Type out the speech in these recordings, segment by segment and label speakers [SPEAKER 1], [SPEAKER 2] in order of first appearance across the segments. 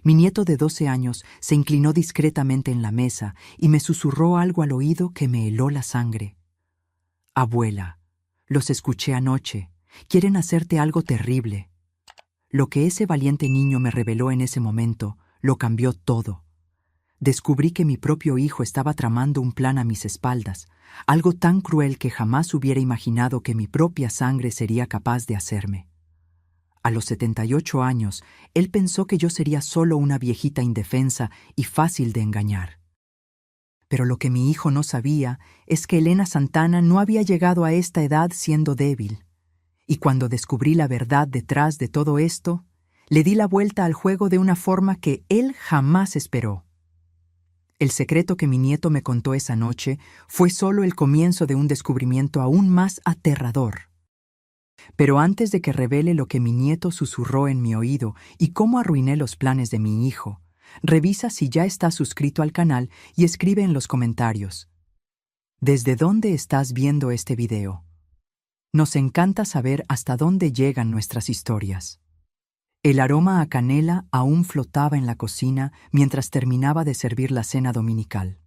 [SPEAKER 1] Mi nieto de 12 años se inclinó discretamente en la mesa y me susurró algo al oído que me heló la sangre. «Abuela, los escuché anoche. Quieren hacerte algo terrible». Lo que ese valiente niño me reveló en ese momento lo cambió todo. Descubrí que mi propio hijo estaba tramando un plan a mis espaldas, algo tan cruel que jamás hubiera imaginado que mi propia sangre sería capaz de hacerme. A los 78 años, él pensó que yo sería solo una viejita indefensa y fácil de engañar. Pero lo que mi hijo no sabía es que Elena Santana no había llegado a esta edad siendo débil. Y cuando descubrí la verdad detrás de todo esto, le di la vuelta al juego de una forma que él jamás esperó. El secreto que mi nieto me contó esa noche fue solo el comienzo de un descubrimiento aún más aterrador. Pero antes de que revele lo que mi nieto susurró en mi oído y cómo arruiné los planes de mi hijo, revisa si ya estás suscrito al canal y escribe en los comentarios: ¿desde dónde estás viendo este video? Nos encanta saber hasta dónde llegan nuestras historias. El aroma a canela aún flotaba en la cocina mientras terminaba de servir la cena dominical.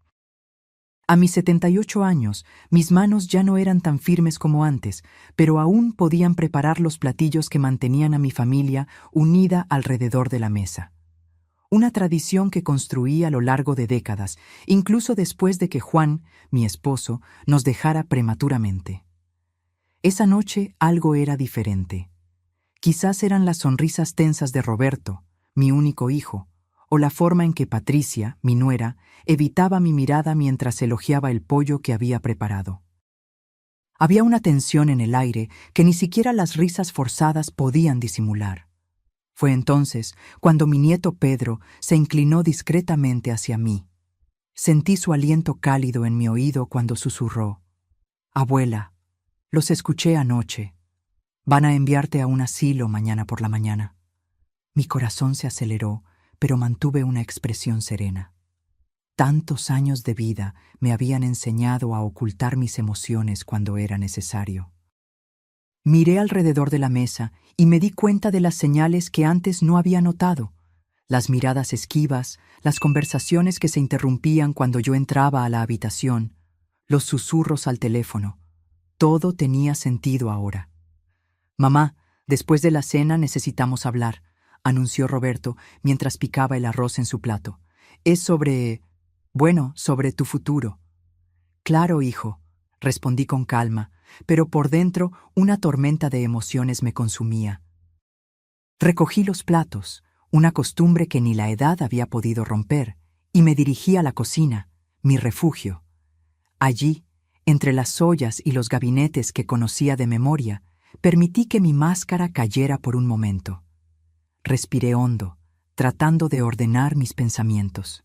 [SPEAKER 1] A mis 78 años, mis manos ya no eran tan firmes como antes, pero aún podían preparar los platillos que mantenían a mi familia unida alrededor de la mesa. Una tradición que construí a lo largo de décadas, incluso después de que Juan, mi esposo, nos dejara prematuramente. Esa noche algo era diferente. Quizás eran las sonrisas tensas de Roberto, mi único hijo, o la forma en que Patricia, mi nuera, evitaba mi mirada mientras elogiaba el pollo que había preparado. Había una tensión en el aire que ni siquiera las risas forzadas podían disimular. Fue entonces cuando mi nieto Pedro se inclinó discretamente hacia mí. Sentí su aliento cálido en mi oído cuando susurró: «Abuela, los escuché anoche. Van a enviarte a un asilo mañana por la mañana». Mi corazón se aceleró, pero mantuve una expresión serena. Tantos años de vida me habían enseñado a ocultar mis emociones cuando era necesario. Miré alrededor de la mesa y me di cuenta de las señales que antes no había notado. Las miradas esquivas, las conversaciones que se interrumpían cuando yo entraba a la habitación, los susurros al teléfono. Todo tenía sentido ahora. «Mamá, después de la cena necesitamos hablar», anunció Roberto mientras picaba el arroz en su plato. «Es sobre tu futuro». «Claro, hijo», respondí con calma, pero por dentro una tormenta de emociones me consumía. Recogí los platos, una costumbre que ni la edad había podido romper, y me dirigí a la cocina, mi refugio. Allí, entre las ollas y los gabinetes que conocía de memoria, permití que mi máscara cayera por un momento. Respiré hondo, tratando de ordenar mis pensamientos.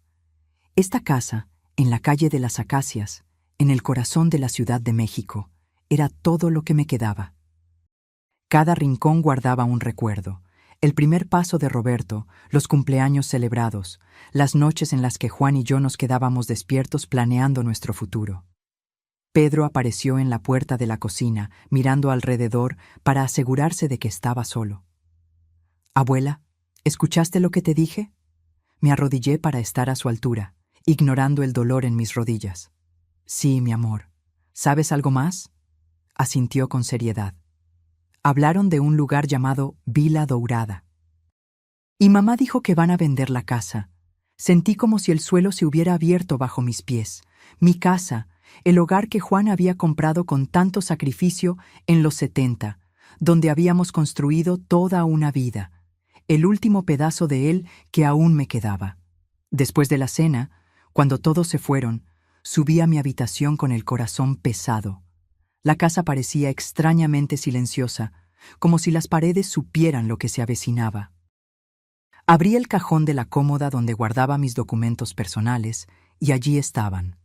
[SPEAKER 1] Esta casa, en la calle de las Acacias, en el corazón de la Ciudad de México, era todo lo que me quedaba. Cada rincón guardaba un recuerdo: el primer paso de Roberto, los cumpleaños celebrados, las noches en las que Juan y yo nos quedábamos despiertos planeando nuestro futuro. Pedro apareció en la puerta de la cocina, mirando alrededor para asegurarse de que estaba solo. «Abuela, ¿escuchaste lo que te dije?». Me arrodillé para estar a su altura, ignorando el dolor en mis rodillas. «Sí, mi amor. ¿Sabes algo más?», asintió con seriedad. «Hablaron de un lugar llamado Vila Dourada. Y mamá dijo que van a vender la casa». Sentí como si el suelo se hubiera abierto bajo mis pies. Mi casa, el hogar que Juan había comprado con tanto sacrificio en los 70, donde habíamos construido toda una vida, el último pedazo de él que aún me quedaba. Después de la cena, cuando todos se fueron, subí a mi habitación con el corazón pesado. La casa parecía extrañamente silenciosa, como si las paredes supieran lo que se avecinaba. Abrí el cajón de la cómoda donde guardaba mis documentos personales y allí estaban.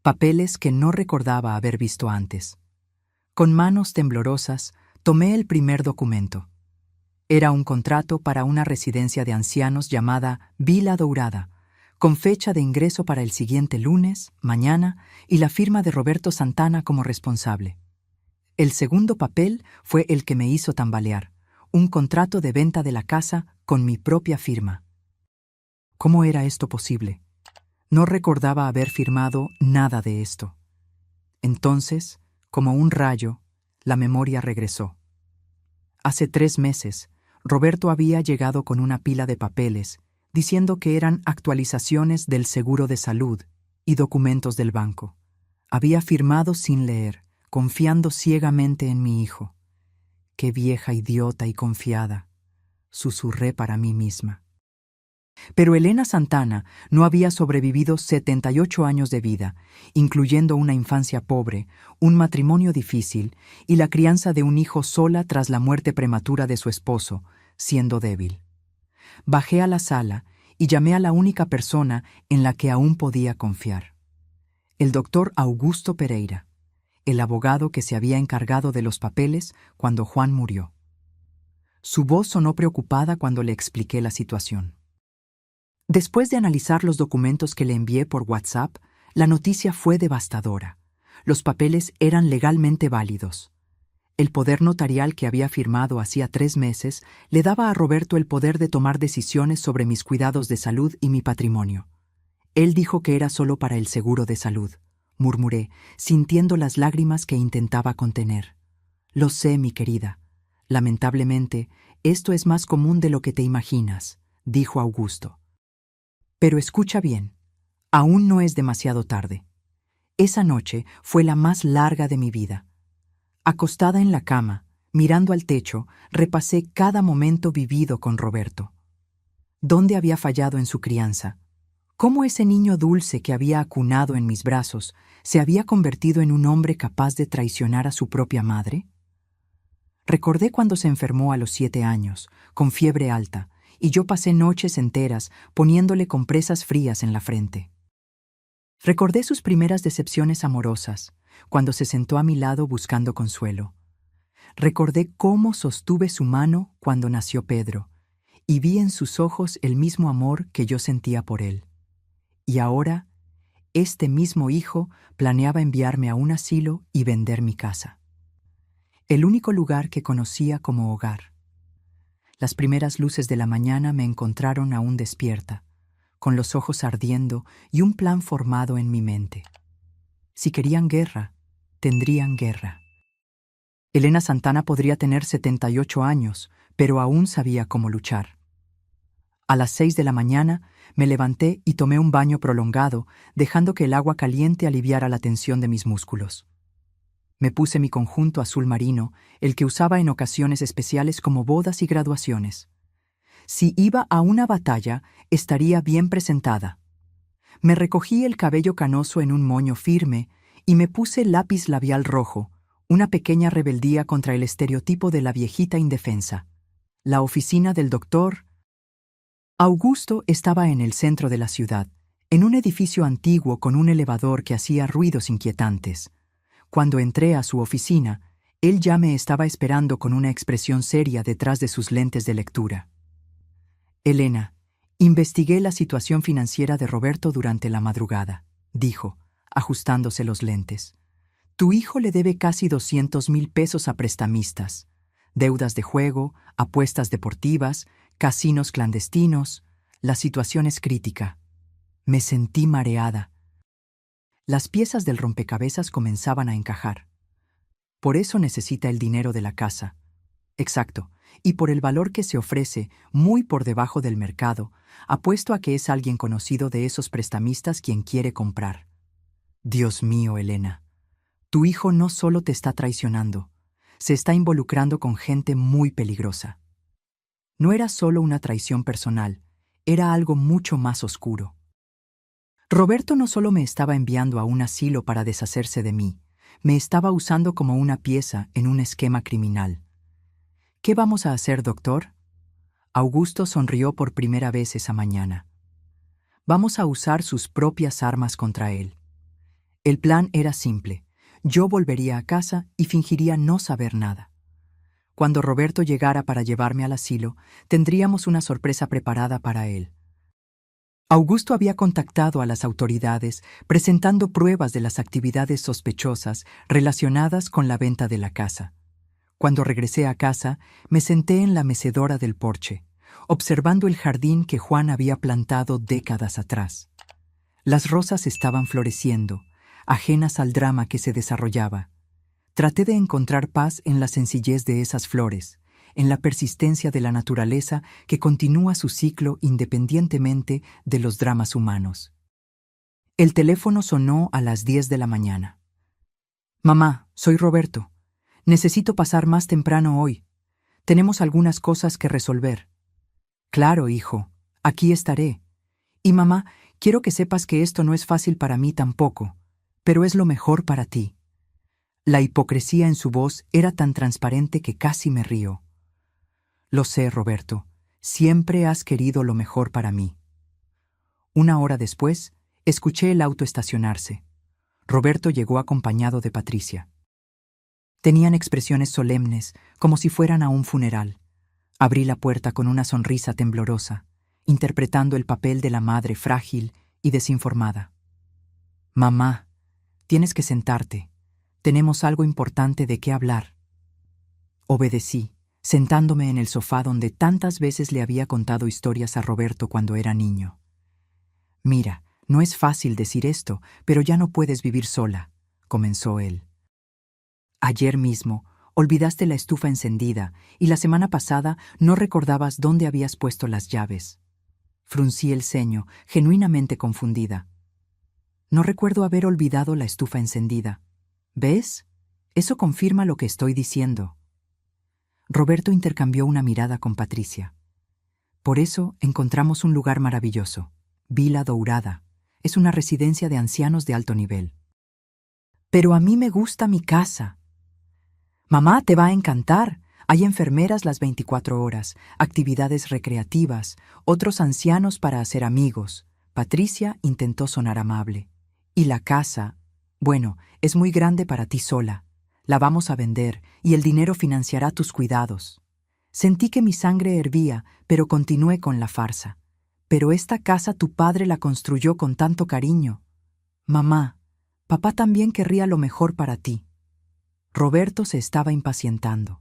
[SPEAKER 1] Papeles que no recordaba haber visto antes. Con manos temblorosas, tomé el primer documento. Era un contrato para una residencia de ancianos llamada Vila Dourada, con fecha de ingreso para el siguiente lunes, mañana, y la firma de Roberto Santana como responsable. El segundo papel fue el que me hizo tambalear, un contrato de venta de la casa con mi propia firma. ¿Cómo era esto posible? No recordaba haber firmado nada de esto. Entonces, como un rayo, la memoria regresó. Hace 3 meses, Roberto había llegado con una pila de papeles, diciendo que eran actualizaciones del seguro de salud y documentos del banco. Había firmado sin leer, confiando ciegamente en mi hijo. ¡Qué vieja idiota y confiada!, susurré para mí misma. Pero Elena Santana no había sobrevivido 78 años de vida, incluyendo una infancia pobre, un matrimonio difícil y la crianza de un hijo sola tras la muerte prematura de su esposo, siendo débil. Bajé a la sala y llamé a la única persona en la que aún podía confiar. El doctor Augusto Pereira, el abogado que se había encargado de los papeles cuando Juan murió. Su voz sonó preocupada cuando le expliqué la situación. Después de analizar los documentos que le envié por WhatsApp, la noticia fue devastadora. Los papeles eran legalmente válidos. El poder notarial que había firmado hacía 3 meses le daba a Roberto el poder de tomar decisiones sobre mis cuidados de salud y mi patrimonio. Él dijo que era solo para el seguro de salud, murmuré, sintiendo las lágrimas que intentaba contener. Lo sé, mi querida. Lamentablemente, esto es más común de lo que te imaginas, dijo Augusto. Pero escucha bien, aún no es demasiado tarde. Esa noche fue la más larga de mi vida. Acostada en la cama, mirando al techo, repasé cada momento vivido con Roberto. ¿Dónde había fallado en su crianza? ¿Cómo ese niño dulce que había acunado en mis brazos se había convertido en un hombre capaz de traicionar a su propia madre? Recordé cuando se enfermó a los 7 años, con fiebre alta, y yo pasé noches enteras poniéndole compresas frías en la frente. Recordé sus primeras decepciones amorosas, cuando se sentó a mi lado buscando consuelo. Recordé cómo sostuve su mano cuando nació Pedro, y vi en sus ojos el mismo amor que yo sentía por él. Y ahora, este mismo hijo planeaba enviarme a un asilo y vender mi casa. El único lugar que conocía como hogar. Las primeras luces de la mañana me encontraron aún despierta, con los ojos ardiendo y un plan formado en mi mente. Si querían guerra, tendrían guerra. Elena Santana podría tener 78 años, pero aún sabía cómo luchar. A las 6 de la mañana me levanté y tomé un baño prolongado, dejando que el agua caliente aliviara la tensión de mis músculos. Me puse mi conjunto azul marino, el que usaba en ocasiones especiales como bodas y graduaciones. Si iba a una batalla, estaría bien presentada. Me recogí el cabello canoso en un moño firme y me puse lápiz labial rojo, una pequeña rebeldía contra el estereotipo de la viejita indefensa. La oficina del doctor Augusto estaba en el centro de la ciudad, en un edificio antiguo con un elevador que hacía ruidos inquietantes. Cuando entré a su oficina, él ya me estaba esperando con una expresión seria detrás de sus lentes de lectura. Elena, investigué la situación financiera de Roberto durante la madrugada, dijo, ajustándose los lentes. Tu hijo le debe casi 200,000 pesos a prestamistas, deudas de juego, apuestas deportivas, casinos clandestinos. La situación es crítica. Me sentí mareada. Las piezas del rompecabezas comenzaban a encajar. Por eso necesita el dinero de la casa. Exacto, y por el valor que se ofrece, muy por debajo del mercado, apuesto a que es alguien conocido de esos prestamistas quien quiere comprar. Dios mío, Elena, tu hijo no solo te está traicionando, se está involucrando con gente muy peligrosa. No era solo una traición personal, era algo mucho más oscuro. Roberto no solo me estaba enviando a un asilo para deshacerse de mí, me estaba usando como una pieza en un esquema criminal. ¿Qué vamos a hacer, doctor? Augusto sonrió por primera vez esa mañana. Vamos a usar sus propias armas contra él. El plan era simple. Yo volvería a casa y fingiría no saber nada. Cuando Roberto llegara para llevarme al asilo, tendríamos una sorpresa preparada para él. Augusto había contactado a las autoridades presentando pruebas de las actividades sospechosas relacionadas con la venta de la casa. Cuando regresé a casa, me senté en la mecedora del porche, observando el jardín que Juan había plantado décadas atrás. Las rosas estaban floreciendo, ajenas al drama que se desarrollaba. Traté de encontrar paz en la sencillez de esas flores, en la persistencia de la naturaleza que continúa su ciclo independientemente de los dramas humanos. El teléfono sonó a las 10 de la mañana. «Mamá, soy Roberto. Necesito pasar más temprano hoy. Tenemos algunas cosas que resolver». «Claro, hijo, aquí estaré. Y mamá, quiero que sepas que esto no es fácil para mí tampoco, pero es lo mejor para ti». La hipocresía en su voz era tan transparente que casi me río. «Lo sé, Roberto. Siempre has querido lo mejor para mí». Una hora después, escuché el auto estacionarse. Roberto llegó acompañado de Patricia. Tenían expresiones solemnes, como si fueran a un funeral. Abrí la puerta con una sonrisa temblorosa, interpretando el papel de la madre frágil y desinformada. «Mamá, tienes que sentarte. Tenemos algo importante de qué hablar». Obedecí, sentándome en el sofá donde tantas veces le había contado historias a Roberto cuando era niño. «Mira, no es fácil decir esto, pero ya no puedes vivir sola», comenzó él. «Ayer mismo olvidaste la estufa encendida y la semana pasada no recordabas dónde habías puesto las llaves». Fruncí el ceño, genuinamente confundida. «No recuerdo haber olvidado la estufa encendida. ¿Ves? Eso confirma lo que estoy diciendo». Roberto intercambió una mirada con Patricia. «Por eso encontramos un lugar maravilloso, Vila Dourada. Es una residencia de ancianos de alto nivel». «Pero a mí me gusta mi casa». «Mamá, te va a encantar. Hay enfermeras las 24 horas, actividades recreativas, otros ancianos para hacer amigos». Patricia intentó sonar amable. «Y la casa, bueno, es muy grande para ti sola. La vamos a vender y el dinero financiará tus cuidados». Sentí que mi sangre hervía, pero continué con la farsa. «Pero esta casa tu padre la construyó con tanto cariño». «Mamá, papá también querría lo mejor para ti». Roberto se estaba impacientando.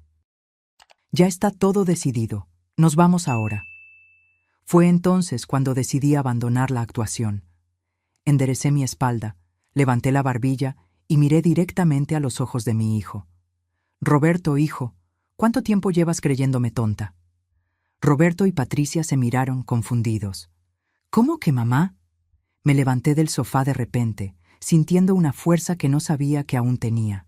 [SPEAKER 1] «Ya está todo decidido. Nos vamos ahora». Fue entonces cuando decidí abandonar la actuación. Enderecé mi espalda, levanté la barbilla y miré directamente a los ojos de mi hijo. «Roberto, hijo, ¿cuánto tiempo llevas creyéndome tonta?» Roberto y Patricia se miraron confundidos. «¿Cómo que mamá?» Me levanté del sofá de repente, sintiendo una fuerza que no sabía que aún tenía.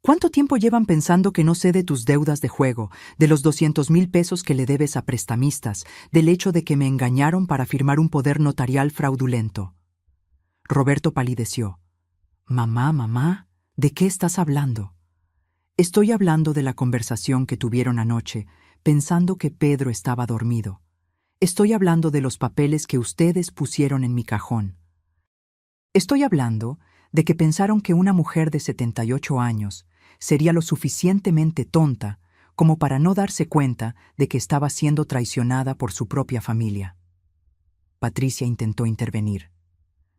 [SPEAKER 1] «¿Cuánto tiempo llevan pensando que no sé de tus deudas de juego, de los 200,000 pesos que le debes a prestamistas, del hecho de que me engañaron para firmar un poder notarial fraudulento?» Roberto palideció. «Mamá, mamá, ¿de qué estás hablando?» «Estoy hablando de la conversación que tuvieron anoche, pensando que Pedro estaba dormido. Estoy hablando de los papeles que ustedes pusieron en mi cajón. Estoy hablando de que pensaron que una mujer de 78 años sería lo suficientemente tonta como para no darse cuenta de que estaba siendo traicionada por su propia familia». Patricia intentó intervenir.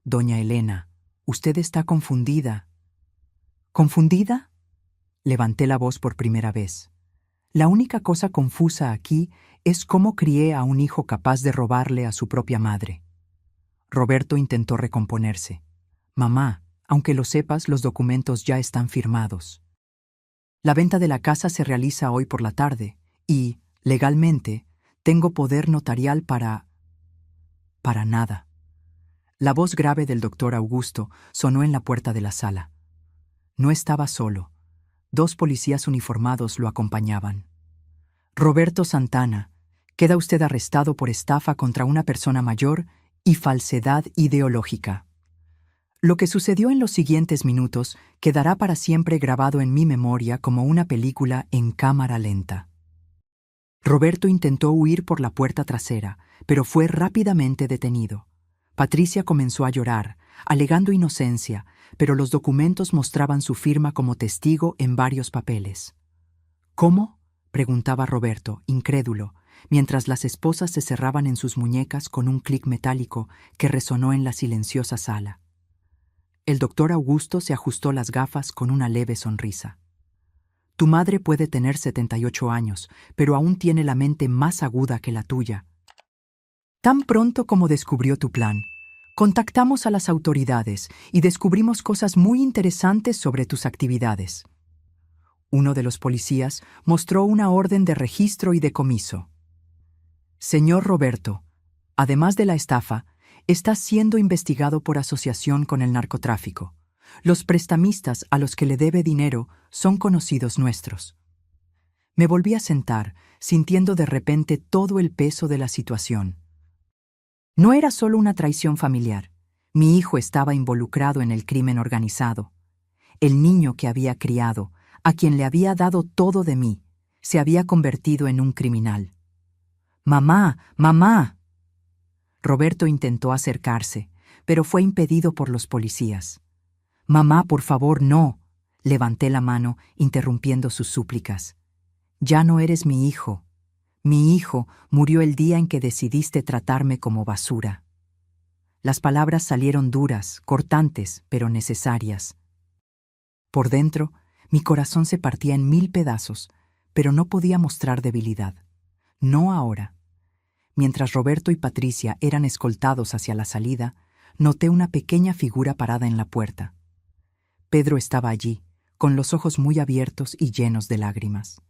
[SPEAKER 1] «Doña Elena, usted está confundida». «¿Confundida?» Levanté la voz por primera vez. «La única cosa confusa aquí es cómo crié a un hijo capaz de robarle a su propia madre». Roberto intentó recomponerse. «Mamá, aunque lo sepas, los documentos ya están firmados. La venta de la casa se realiza hoy por la tarde y, legalmente, tengo poder notarial para nada». La voz grave del doctor Augusto sonó en la puerta de la sala. No estaba solo. 2 policías uniformados lo acompañaban. «Roberto Santana, queda usted arrestado por estafa contra una persona mayor y falsedad ideológica». Lo que sucedió en los siguientes minutos quedará para siempre grabado en mi memoria como una película en cámara lenta. Roberto intentó huir por la puerta trasera, pero fue rápidamente detenido. Patricia comenzó a llorar, alegando inocencia, pero los documentos mostraban su firma como testigo en varios papeles. «¿Cómo?», preguntaba Roberto, incrédulo, mientras las esposas se cerraban en sus muñecas con un clic metálico que resonó en la silenciosa sala. El doctor Augusto se ajustó las gafas con una leve sonrisa. Tu madre puede tener 78 años, pero aún tiene la mente más aguda que la tuya. Tan pronto como descubrió tu plan, contactamos a las autoridades y descubrimos cosas muy interesantes sobre tus actividades. Uno de los policías mostró una orden de registro y decomiso. Señor Roberto, además de la estafa, está siendo investigado por asociación con el narcotráfico. Los prestamistas a los que le debe dinero son conocidos nuestros. Me volví a sentar, sintiendo de repente todo el peso de la situación. No era solo una traición familiar. Mi hijo estaba involucrado en el crimen organizado. El niño que había criado, a quien le había dado todo de mí, se había convertido en un criminal. ¡Mamá! ¡Mamá! Roberto intentó acercarse, pero fue impedido por los policías. «Mamá, por favor, no», levanté la mano, interrumpiendo sus súplicas. «Ya no eres mi hijo. Mi hijo murió el día en que decidiste tratarme como basura». Las palabras salieron duras, cortantes, pero necesarias. Por dentro, mi corazón se partía en 1000 pedazos, pero no podía mostrar debilidad. No ahora. Mientras Roberto y Patricia eran escoltados hacia la salida, noté una pequeña figura parada en la puerta. Pedro estaba allí, con los ojos muy abiertos y llenos de lágrimas.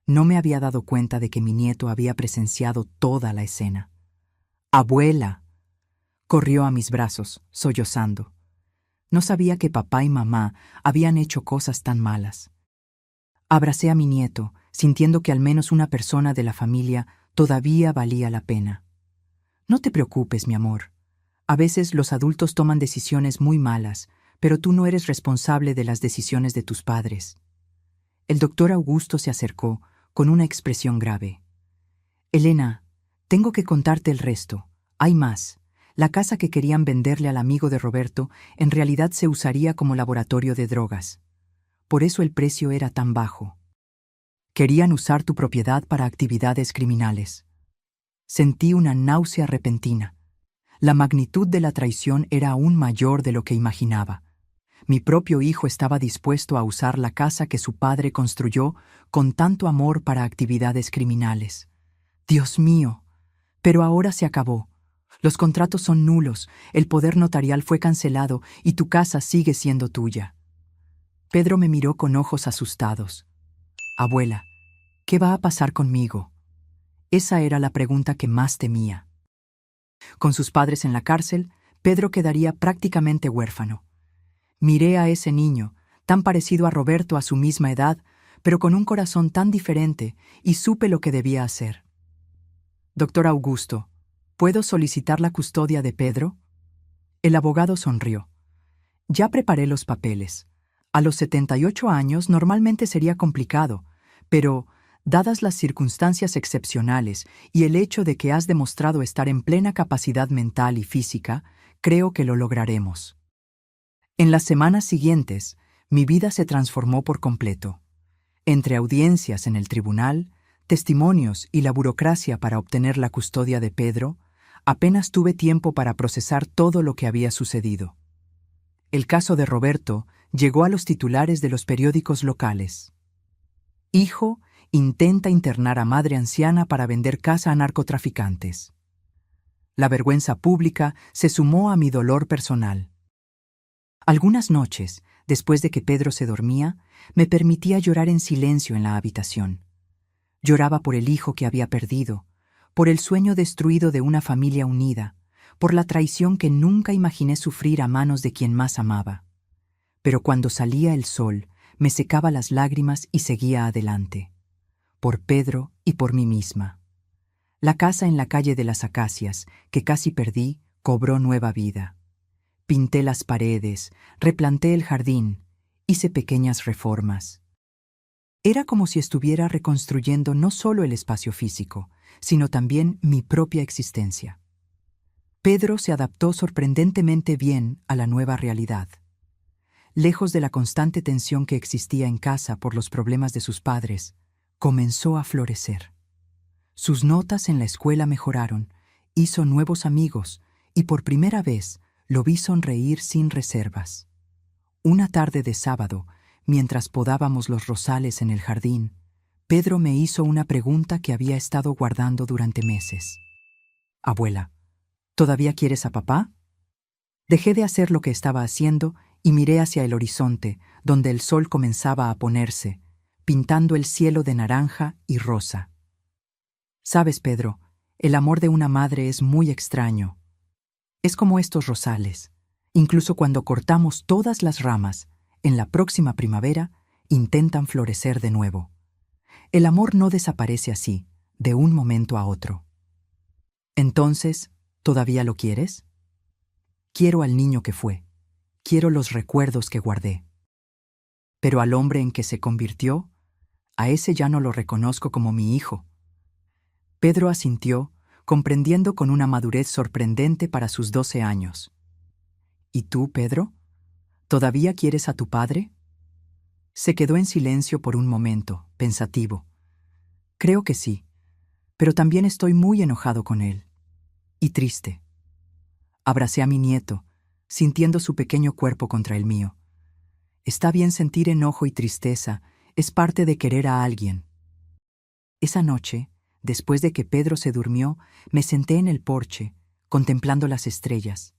[SPEAKER 1] No me había dado cuenta de que mi nieto había presenciado toda la escena. «¡Abuela!», corrió a mis brazos, sollozando. No sabía que papá y mamá habían hecho cosas tan malas. Abracé a mi nieto, sintiendo que al menos una persona de la familia todavía valía la pena. «No te preocupes, mi amor. A veces los adultos toman decisiones muy malas, pero tú no eres responsable de las decisiones de tus padres». El doctor Augusto se acercó con una expresión grave. «Elena, tengo que contarte el resto. Hay más. La casa que querían venderle al amigo de Roberto en realidad se usaría como laboratorio de drogas. Por eso el precio era tan bajo. Querían usar tu propiedad para actividades criminales». Sentí una náusea repentina. La magnitud de la traición era aún mayor de lo que imaginaba. Mi propio hijo estaba dispuesto a usar la casa que su padre construyó con tanto amor para actividades criminales. Dios mío, pero ahora se acabó. Los contratos son nulos, el poder notarial fue cancelado y tu casa sigue siendo tuya. Pedro me miró con ojos asustados. «Abuela, ¿qué va a pasar conmigo?». Esa era la pregunta que más temía. Con sus padres en la cárcel, Pedro quedaría prácticamente huérfano. Miré a ese niño, tan parecido a Roberto a su misma edad, pero con un corazón tan diferente, y supe lo que debía hacer. «Doctor Augusto, ¿puedo solicitar la custodia de Pedro?». El abogado sonrió. «Ya preparé los papeles. A los 78 años normalmente sería complicado, pero, dadas las circunstancias excepcionales y el hecho de que has demostrado estar en plena capacidad mental y física, creo que lo lograremos». En las semanas siguientes, mi vida se transformó por completo. Entre audiencias en el tribunal, testimonios y la burocracia para obtener la custodia de Pedro, apenas tuve tiempo para procesar todo lo que había sucedido. El caso de Roberto llegó a los titulares de los periódicos locales. «Hijo intenta internar a madre anciana para vender casa a narcotraficantes». La vergüenza pública se sumó a mi dolor personal. Algunas noches, después de que Pedro se dormía, me permitía llorar en silencio en la habitación. Lloraba por el hijo que había perdido, por el sueño destruido de una familia unida, por la traición que nunca imaginé sufrir a manos de quien más amaba. Pero cuando salía el sol, me secaba las lágrimas y seguía adelante. Por Pedro y por mí misma. La casa en la calle de las Acacias, que casi perdí, cobró nueva vida. Pinté las paredes, replanté el jardín, hice pequeñas reformas. Era como si estuviera reconstruyendo no solo el espacio físico, sino también mi propia existencia. Pedro se adaptó sorprendentemente bien a la nueva realidad. Lejos de la constante tensión que existía en casa por los problemas de sus padres, comenzó a florecer. Sus notas en la escuela mejoraron, hizo nuevos amigos y por primera vez lo vi sonreír sin reservas. Una tarde de sábado, mientras podábamos los rosales en el jardín, Pedro me hizo una pregunta que había estado guardando durante meses. Abuela, ¿todavía quieres a papá? Dejé de hacer lo que estaba haciendo y miré hacia el horizonte, donde el sol comenzaba a ponerse, pintando el cielo de naranja y rosa. Sabes, Pedro, el amor de una madre es muy extraño. Es como estos rosales. Incluso cuando cortamos todas las ramas, en la próxima primavera, intentan florecer de nuevo. El amor no desaparece así, de un momento a otro. Entonces, ¿todavía lo quieres? Quiero al niño que fue. Quiero los recuerdos que guardé. Pero al hombre en que se convirtió, a ese ya no lo reconozco como mi hijo. Pedro asintió, comprendiendo con una madurez sorprendente para sus 12 años. ¿Y tú, Pedro? ¿Todavía quieres a tu padre? Se quedó en silencio por un momento, pensativo. Creo que sí, pero también estoy muy enojado con él. Y triste. Abracé a mi nieto, sintiendo su pequeño cuerpo contra el mío. Está bien sentir enojo y tristeza, es parte de querer a alguien. Esa noche, después de que Pedro se durmió, me senté en el porche, contemplando las estrellas.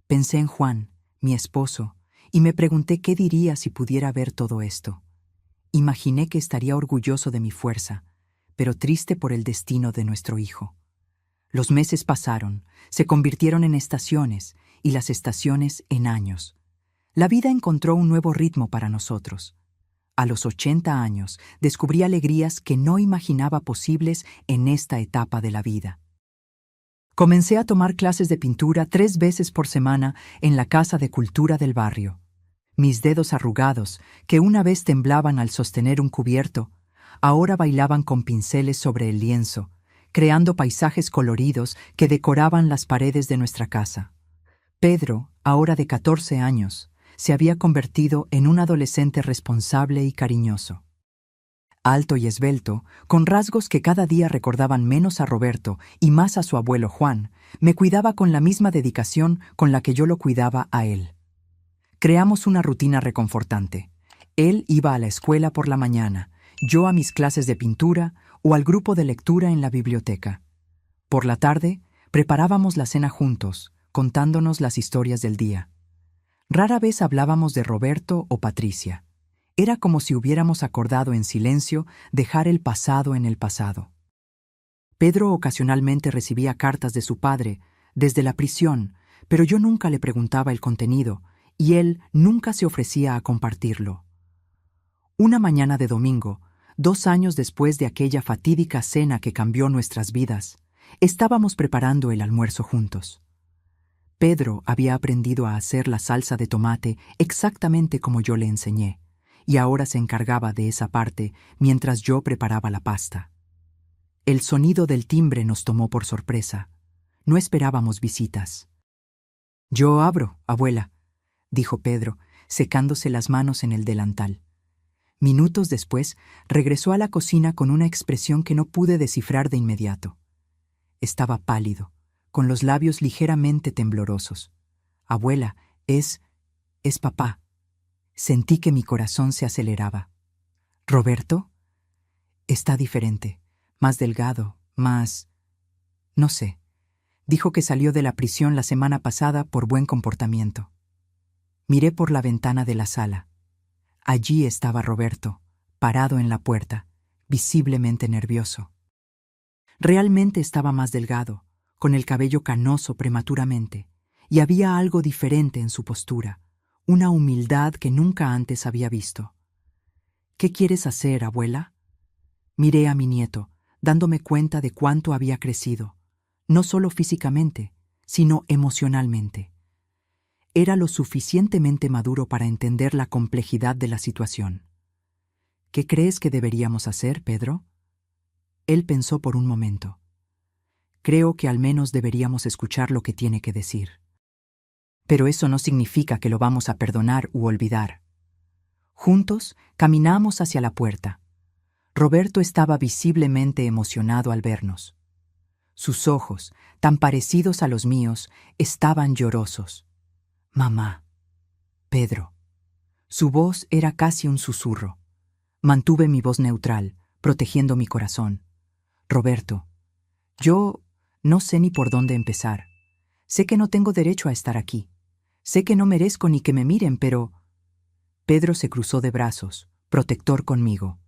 [SPEAKER 1] Pensé en Juan, mi esposo, y me pregunté qué diría si pudiera ver todo esto. Imaginé que estaría orgulloso de mi fuerza, pero triste por el destino de nuestro hijo. Los meses pasaron, se convirtieron en estaciones, y las estaciones en años. La vida encontró un nuevo ritmo para nosotros. A los 80 años, descubrí alegrías que no imaginaba posibles en esta etapa de la vida. Comencé a tomar clases de pintura 3 veces por semana en la Casa de Cultura del barrio. Mis dedos arrugados, que una vez temblaban al sostener un cubierto, ahora bailaban con pinceles sobre el lienzo, creando paisajes coloridos que decoraban las paredes de nuestra casa. Pedro, ahora de 14 años, se había convertido en un adolescente responsable y cariñoso. Alto y esbelto, con rasgos que cada día recordaban menos a Roberto y más a su abuelo Juan, me cuidaba con la misma dedicación con la que yo lo cuidaba a él. Creamos una rutina reconfortante. Él iba a la escuela por la mañana, yo a mis clases de pintura o al grupo de lectura en la biblioteca. Por la tarde, preparábamos la cena juntos, contándonos las historias del día. Rara vez hablábamos de Roberto o Patricia. Era como si hubiéramos acordado en silencio dejar el pasado en el pasado. Pedro ocasionalmente recibía cartas de su padre, desde la prisión, pero yo nunca le preguntaba el contenido, y él nunca se ofrecía a compartirlo. Una mañana de domingo, 2 años después de aquella fatídica cena que cambió nuestras vidas, estábamos preparando el almuerzo juntos. Pedro había aprendido a hacer la salsa de tomate exactamente como yo le enseñé, y ahora se encargaba de esa parte mientras yo preparaba la pasta. El sonido del timbre nos tomó por sorpresa. No esperábamos visitas. «Yo abro, abuela», dijo Pedro, secándose las manos en el delantal. Minutos después, regresó a la cocina con una expresión que no pude descifrar de inmediato. Estaba pálido, con los labios ligeramente temblorosos. «Abuela, es papá». Sentí que mi corazón se aceleraba. «¿Roberto?» «Está diferente, más delgado, más... no sé. Dijo que salió de la prisión la semana pasada por buen comportamiento». Miré por la ventana de la sala. Allí estaba Roberto, parado en la puerta, visiblemente nervioso. Realmente estaba más delgado, con el cabello canoso prematuramente, y había algo diferente en su postura, una humildad que nunca antes había visto. «¿Qué quieres hacer, abuela?» Miré a mi nieto, dándome cuenta de cuánto había crecido, no solo físicamente, sino emocionalmente. Era lo suficientemente maduro para entender la complejidad de la situación. «¿Qué crees que deberíamos hacer, Pedro?» Él pensó por un momento. «Creo que al menos deberíamos escuchar lo que tiene que decir. Pero eso no significa que lo vamos a perdonar u olvidar». Juntos caminamos hacia la puerta. Roberto estaba visiblemente emocionado al vernos. Sus ojos, tan parecidos a los míos, estaban llorosos. «Mamá, Pedro, Su voz era casi un susurro. Mantuve mi voz neutral, protegiendo mi corazón. Roberto, yo no sé ni por dónde empezar. Sé que no tengo derecho a estar aquí. Sé que no merezco ni que me miren, pero... Pedro se cruzó de brazos, protector conmigo.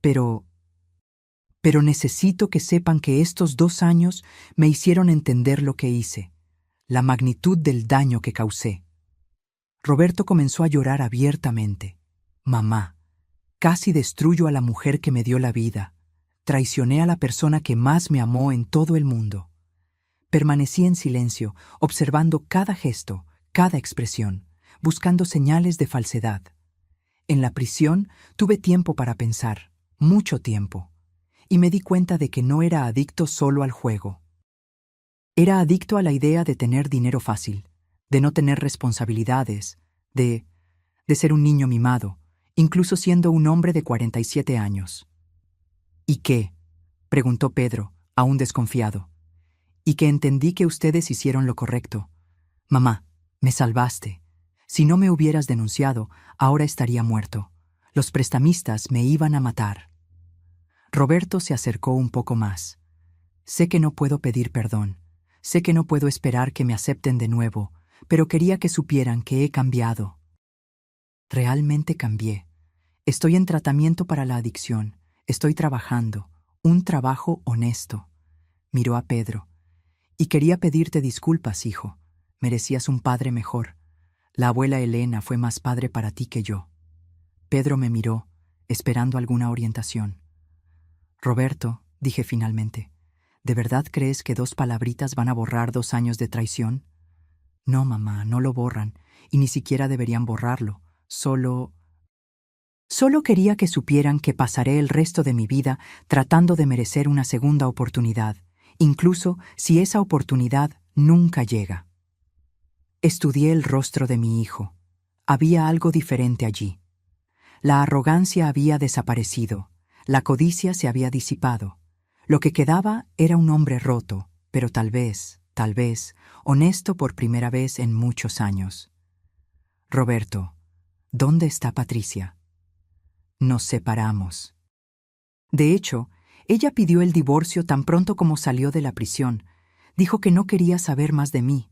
[SPEAKER 1] Pero necesito que sepan que estos 2 años me hicieron entender lo que hice, la magnitud del daño que causé. Roberto comenzó a llorar abiertamente. Mamá, casi destruyo a la mujer que me dio la vida. Traicioné a la persona que más me amó en todo el mundo. Permanecí en silencio, observando cada gesto, cada expresión, buscando señales de falsedad. En la prisión tuve tiempo para pensar, mucho tiempo, y me di cuenta de que no era adicto solo al juego. Era adicto a la idea de tener dinero fácil, de no tener responsabilidades, de ser un niño mimado, incluso siendo un hombre de 47 años. ¿Y qué?, preguntó Pedro, aún desconfiado. Y que entendí que ustedes hicieron lo correcto. Mamá, me salvaste. Si no me hubieras denunciado, ahora estaría muerto. Los prestamistas me iban a matar. Roberto se acercó un poco más. Sé que no puedo pedir perdón. Sé que no puedo esperar que me acepten de nuevo, pero quería que supieran que he cambiado. Realmente cambié. Estoy en tratamiento para la adicción. Estoy trabajando. Un trabajo honesto. Miró a Pedro. Y quería pedirte disculpas, hijo. Merecías un padre mejor. La abuela Elena fue más padre para ti que yo. Pedro me miró, esperando alguna orientación. Roberto, dije finalmente, ¿de verdad crees que 2 palabritas van a borrar 2 años de traición? No, mamá, no lo borran, y ni siquiera deberían borrarlo. Solo quería que supieran que pasaré el resto de mi vida tratando de merecer una segunda oportunidad, incluso si esa oportunidad nunca llega. Estudié el rostro de mi hijo. Había algo diferente allí. La arrogancia había desaparecido, la codicia se había disipado. Lo que quedaba era un hombre roto, pero tal vez, honesto por primera vez en muchos años. Roberto, ¿dónde está Patricia? Nos separamos. De hecho, ella pidió el divorcio tan pronto como salió de la prisión. Dijo que no quería saber más de mí.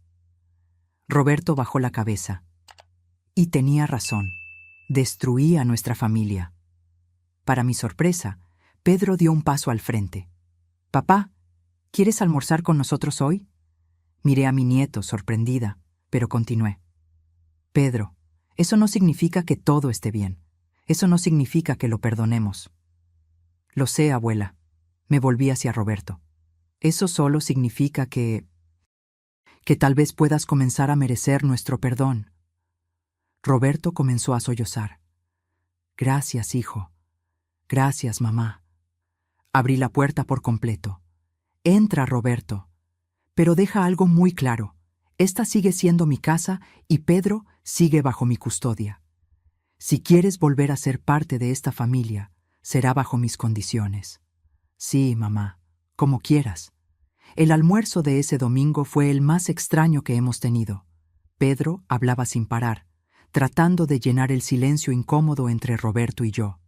[SPEAKER 1] Roberto bajó la cabeza. Y tenía razón. Destruí a nuestra familia. Para mi sorpresa, Pedro dio un paso al frente. «Papá, ¿quieres almorzar con nosotros hoy?» Miré a mi nieto, sorprendida, pero continué. «Pedro, eso no significa que todo esté bien. Eso no significa que lo perdonemos». «Lo sé, abuela». Me volví hacia Roberto. «Eso solo significa que tal vez puedas comenzar a merecer nuestro perdón». Roberto comenzó a sollozar. «Gracias, hijo. Gracias, mamá». Abrí la puerta por completo. «Entra, Roberto. Pero deja algo muy claro. Esta sigue siendo mi casa y Pedro sigue bajo mi custodia. Si quieres volver a ser parte de esta familia, será bajo mis condiciones». «Sí, mamá, como quieras». El almuerzo de ese domingo fue el más extraño que hemos tenido. Pedro hablaba sin parar, tratando de llenar el silencio incómodo entre Roberto y yo.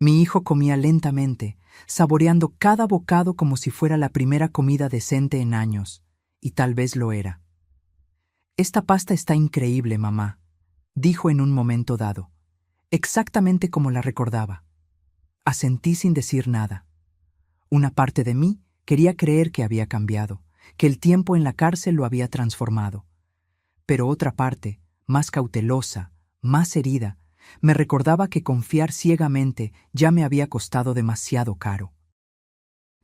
[SPEAKER 1] Mi hijo comía lentamente, saboreando cada bocado como si fuera la primera comida decente en años, y tal vez lo era. «Esta pasta está increíble, mamá», dijo en un momento dado, exactamente como la recordaba. Asentí sin decir nada. Una parte de mí quería creer que había cambiado, que el tiempo en la cárcel lo había transformado. Pero otra parte, más cautelosa, más herida, me recordaba que confiar ciegamente ya me había costado demasiado caro.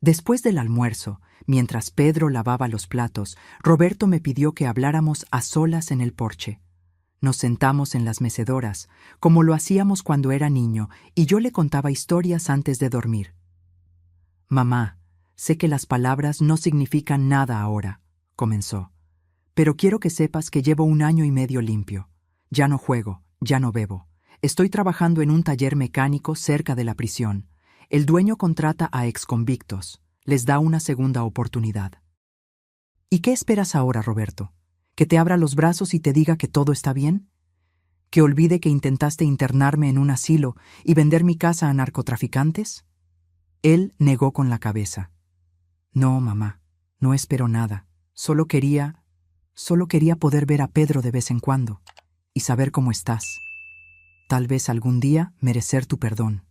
[SPEAKER 1] Después del almuerzo, mientras Pedro lavaba los platos, Roberto me pidió que habláramos a solas en el porche. Nos sentamos en las mecedoras, como lo hacíamos cuando era niño, y yo le contaba historias antes de dormir. «Mamá, sé que las palabras no significan nada ahora», comenzó, «pero quiero que sepas que llevo 1 año y medio limpio. Ya no juego, ya no bebo. Estoy trabajando en un taller mecánico cerca de la prisión. El dueño contrata a exconvictos. Les da una segunda oportunidad». «¿Y qué esperas ahora, Roberto? ¿Que te abra los brazos y te diga que todo está bien? ¿Que olvide que intentaste internarme en un asilo y vender mi casa a narcotraficantes? Él negó con la cabeza. No, mamá, no espero nada. Solo quería poder ver a Pedro de vez en cuando y saber cómo estás. Tal vez algún día merecer tu perdón.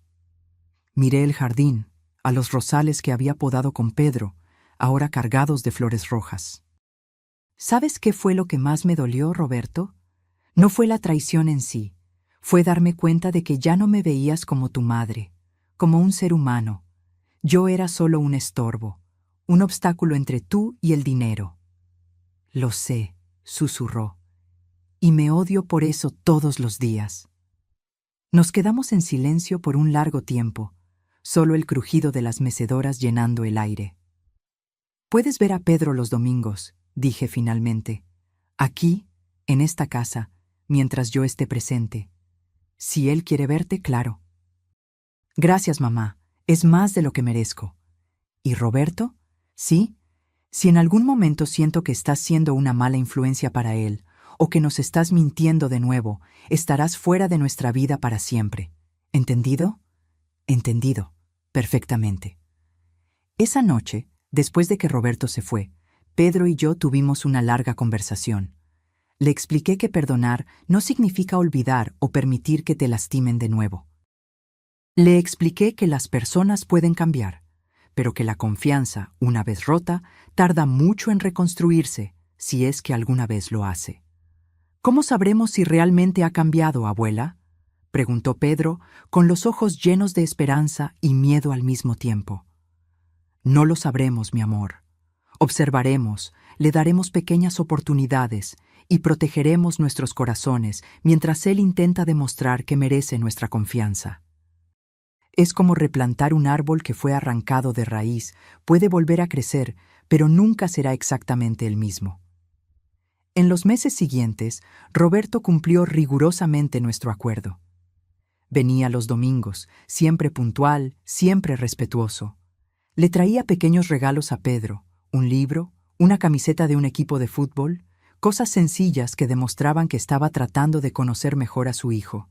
[SPEAKER 1] Miré el jardín, a los rosales que había podado con Pedro, ahora cargados de flores rojas. ¿Sabes qué fue lo que más me dolió, Roberto? No fue la traición en sí, fue darme cuenta de que ya no me veías como tu madre, como un ser humano. Yo era solo un estorbo, un obstáculo entre tú y el dinero. Lo sé, susurró, y me odio por eso todos los días. Nos quedamos en silencio por un largo tiempo, solo el crujido de las mecedoras llenando el aire. Puedes ver a Pedro los domingos, dije finalmente, aquí, en esta casa, mientras yo esté presente. Si él quiere verte, claro. Gracias, mamá, es más de lo que merezco. ¿Y Roberto? Sí. Si en algún momento siento que estás siendo una mala influencia para él, o que nos estás mintiendo de nuevo, estarás fuera de nuestra vida para siempre. ¿Entendido? Entendido. Perfectamente. Esa noche, después de que Roberto se fue, Pedro y yo tuvimos una larga conversación. Le expliqué que perdonar no significa olvidar o permitir que te lastimen de nuevo. Le expliqué que las personas pueden cambiar, pero que la confianza, una vez rota, tarda mucho en reconstruirse, si es que alguna vez lo hace. ¿Cómo sabremos si realmente ha cambiado, abuela?, preguntó Pedro, con los ojos llenos de esperanza y miedo al mismo tiempo. No lo sabremos, mi amor. Observaremos, le daremos pequeñas oportunidades y protegeremos nuestros corazones mientras él intenta demostrar que merece nuestra confianza. Es como replantar un árbol que fue arrancado de raíz, puede volver a crecer, pero nunca será exactamente el mismo. En los meses siguientes, Roberto cumplió rigurosamente nuestro acuerdo. Venía los domingos, siempre puntual, siempre respetuoso. Le traía pequeños regalos a Pedro, un libro, una camiseta de un equipo de fútbol, cosas sencillas que demostraban que estaba tratando de conocer mejor a su hijo.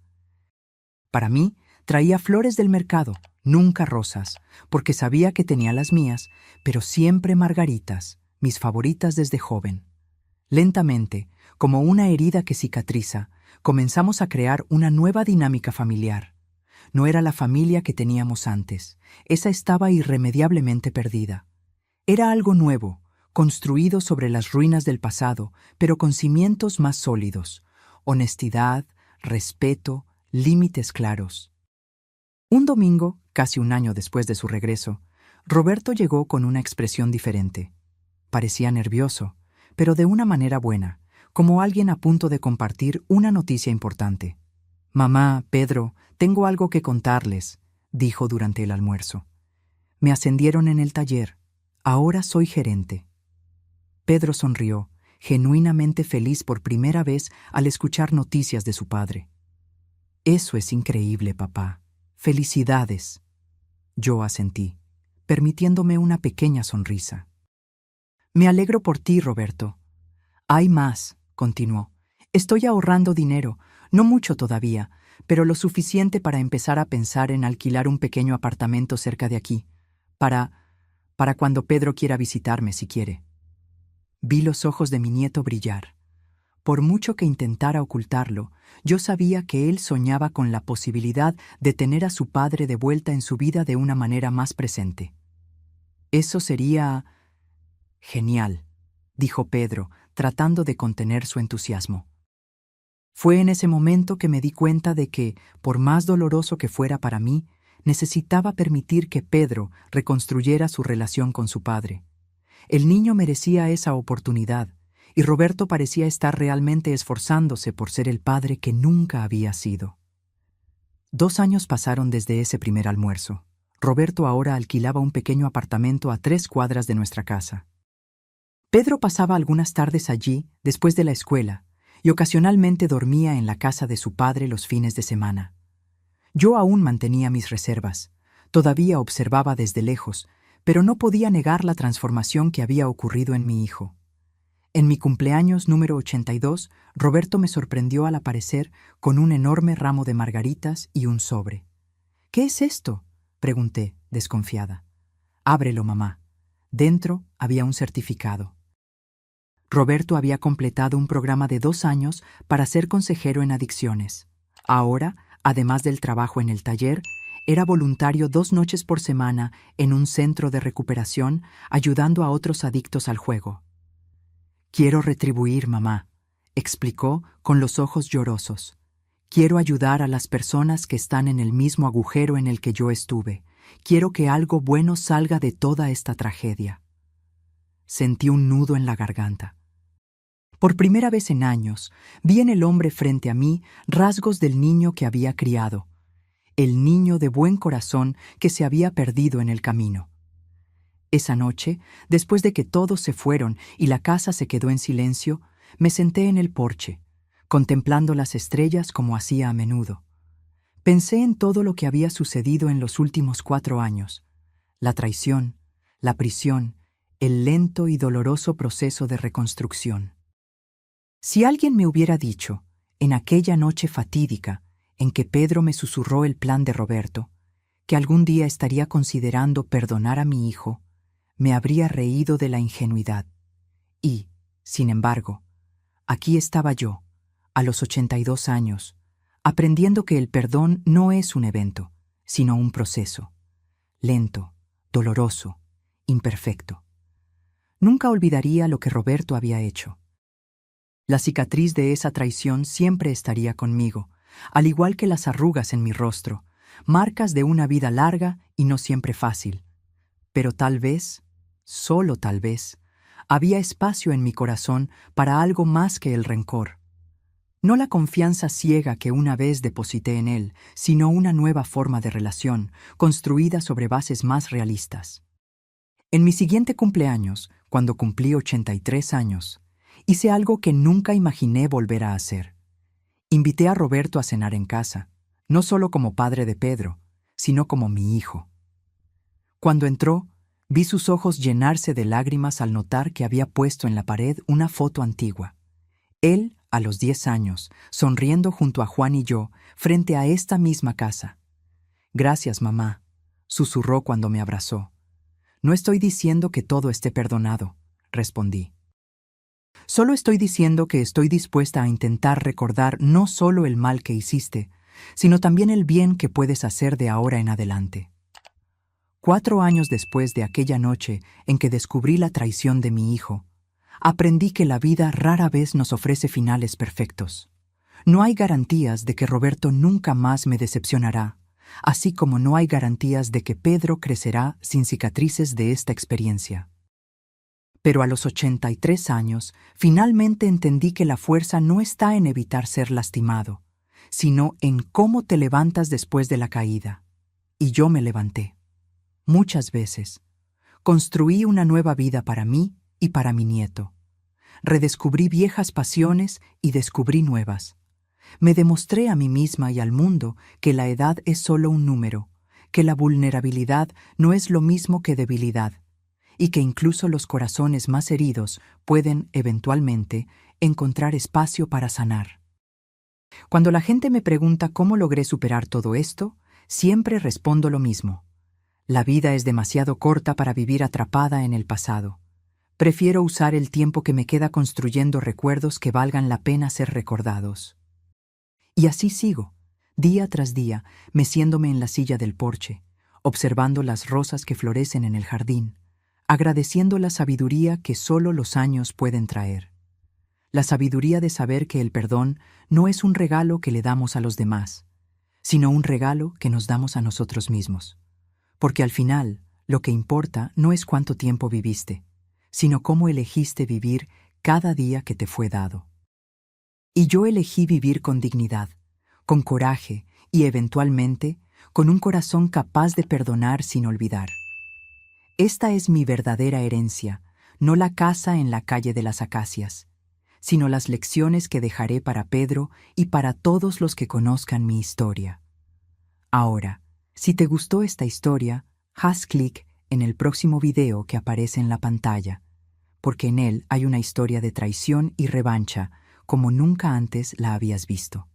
[SPEAKER 1] Para mí, traía flores del mercado, nunca rosas, porque sabía que tenía las mías, pero siempre margaritas, mis favoritas desde joven. Lentamente, como una herida que cicatriza, comenzamos a crear una nueva dinámica familiar. No era la familia que teníamos antes, esa estaba irremediablemente perdida. Era algo nuevo, construido sobre las ruinas del pasado, pero con cimientos más sólidos, honestidad, respeto, límites claros. Un domingo, casi un año después de su regreso, Roberto llegó con una expresión diferente. Parecía nervioso, pero de una manera buena, como alguien a punto de compartir una noticia importante. «Mamá, Pedro, tengo algo que contarles», dijo durante el almuerzo. «Me ascendieron en el taller. Ahora soy gerente». Pedro sonrió, genuinamente feliz por primera vez al escuchar noticias de su padre. «Eso es increíble, papá. Felicidades». Yo asentí, permitiéndome una pequeña sonrisa. «Me alegro por ti, Roberto». «Hay más», continuó. «Estoy ahorrando dinero, no mucho todavía, pero lo suficiente para empezar a pensar en alquilar un pequeño apartamento cerca de aquí, para cuando Pedro quiera visitarme si quiere». Vi los ojos de mi nieto brillar. Por mucho que intentara ocultarlo, yo sabía que él soñaba con la posibilidad de tener a su padre de vuelta en su vida de una manera más presente. «Eso sería genial», dijo Pedro, tratando de contener su entusiasmo. Fue en ese momento que me di cuenta de que, por más doloroso que fuera para mí, necesitaba permitir que Pedro reconstruyera su relación con su padre. El niño merecía esa oportunidad, y Roberto parecía estar realmente esforzándose por ser el padre que nunca había sido. 2 años pasaron desde ese primer almuerzo. Roberto ahora alquilaba un pequeño apartamento a 3 cuadras de nuestra casa. Pedro pasaba algunas tardes allí, después de la escuela, y ocasionalmente dormía en la casa de su padre los fines de semana. Yo aún mantenía mis reservas, todavía observaba desde lejos, pero no podía negar la transformación que había ocurrido en mi hijo. En mi cumpleaños número 82, Roberto me sorprendió al aparecer con un enorme ramo de margaritas y un sobre. «¿Qué es esto?», pregunté, desconfiada. «Ábrelo, mamá». Dentro había un certificado. Roberto había completado un programa de 2 años para ser consejero en adicciones. Ahora, además del trabajo en el taller, era voluntario 2 noches por semana en un centro de recuperación ayudando a otros adictos al juego. «Quiero retribuir, mamá», explicó con los ojos llorosos. «Quiero ayudar a las personas que están en el mismo agujero en el que yo estuve. Quiero que algo bueno salga de toda esta tragedia». Sentí un nudo en la garganta. Por primera vez en años, vi en el hombre frente a mí rasgos del niño que había criado, el niño de buen corazón que se había perdido en el camino. Esa noche, después de que todos se fueron y la casa se quedó en silencio, me senté en el porche, contemplando las estrellas como hacía a menudo. Pensé en todo lo que había sucedido en los últimos 4 años, la traición, la prisión, el lento y doloroso proceso de reconstrucción. Si alguien me hubiera dicho, en aquella noche fatídica en que Pedro me susurró el plan de Roberto, que algún día estaría considerando perdonar a mi hijo, me habría reído de la ingenuidad. Y, sin embargo, aquí estaba yo, a los 82 años, aprendiendo que el perdón no es un evento, sino un proceso, lento, doloroso, imperfecto. Nunca olvidaría lo que Roberto había hecho. La cicatriz de esa traición siempre estaría conmigo, al igual que las arrugas en mi rostro, marcas de una vida larga y no siempre fácil. Pero tal vez, solo tal vez, había espacio en mi corazón para algo más que el rencor. No la confianza ciega que una vez deposité en él, sino una nueva forma de relación, construida sobre bases más realistas. En mi siguiente cumpleaños, cuando cumplí 83 años, hice algo que nunca imaginé volver a hacer. Invité a Roberto a cenar en casa, no solo como padre de Pedro, sino como mi hijo. Cuando entró, vi sus ojos llenarse de lágrimas al notar que había puesto en la pared una foto antigua. Él, a los 10 años, sonriendo junto a Juan y yo, frente a esta misma casa. «Gracias, mamá», susurró cuando me abrazó. «No estoy diciendo que todo esté perdonado», respondí. «Solo estoy diciendo que estoy dispuesta a intentar recordar no solo el mal que hiciste, sino también el bien que puedes hacer de ahora en adelante». 4 años después de aquella noche en que descubrí la traición de mi hijo, aprendí que la vida rara vez nos ofrece finales perfectos. No hay garantías de que Roberto nunca más me decepcionará, así como no hay garantías de que Pedro crecerá sin cicatrices de esta experiencia. Pero a los 83 años, finalmente entendí que la fuerza no está en evitar ser lastimado, sino en cómo te levantas después de la caída. Y yo me levanté. Muchas veces. Construí una nueva vida para mí y para mi nieto. Redescubrí viejas pasiones y descubrí nuevas. Me demostré a mí misma y al mundo que la edad es solo un número, que la vulnerabilidad no es lo mismo que debilidad, y que incluso los corazones más heridos pueden, eventualmente, encontrar espacio para sanar. Cuando la gente me pregunta cómo logré superar todo esto, siempre respondo lo mismo. La vida es demasiado corta para vivir atrapada en el pasado. Prefiero usar el tiempo que me queda construyendo recuerdos que valgan la pena ser recordados. Y así sigo, día tras día, meciéndome en la silla del porche, observando las rosas que florecen en el jardín, agradeciendo la sabiduría que solo los años pueden traer. La sabiduría de saber que el perdón no es un regalo que le damos a los demás, sino un regalo que nos damos a nosotros mismos. Porque al final, lo que importa no es cuánto tiempo viviste, sino cómo elegiste vivir cada día que te fue dado. Y yo elegí vivir con dignidad, con coraje y, eventualmente, con un corazón capaz de perdonar sin olvidar. Esta es mi verdadera herencia, no la casa en la calle de las Acacias, sino las lecciones que dejaré para Pedro y para todos los que conozcan mi historia. Ahora, si te gustó esta historia, haz clic en el próximo video que aparece en la pantalla. porque en él hay una historia de traición y revancha como nunca antes la habías visto.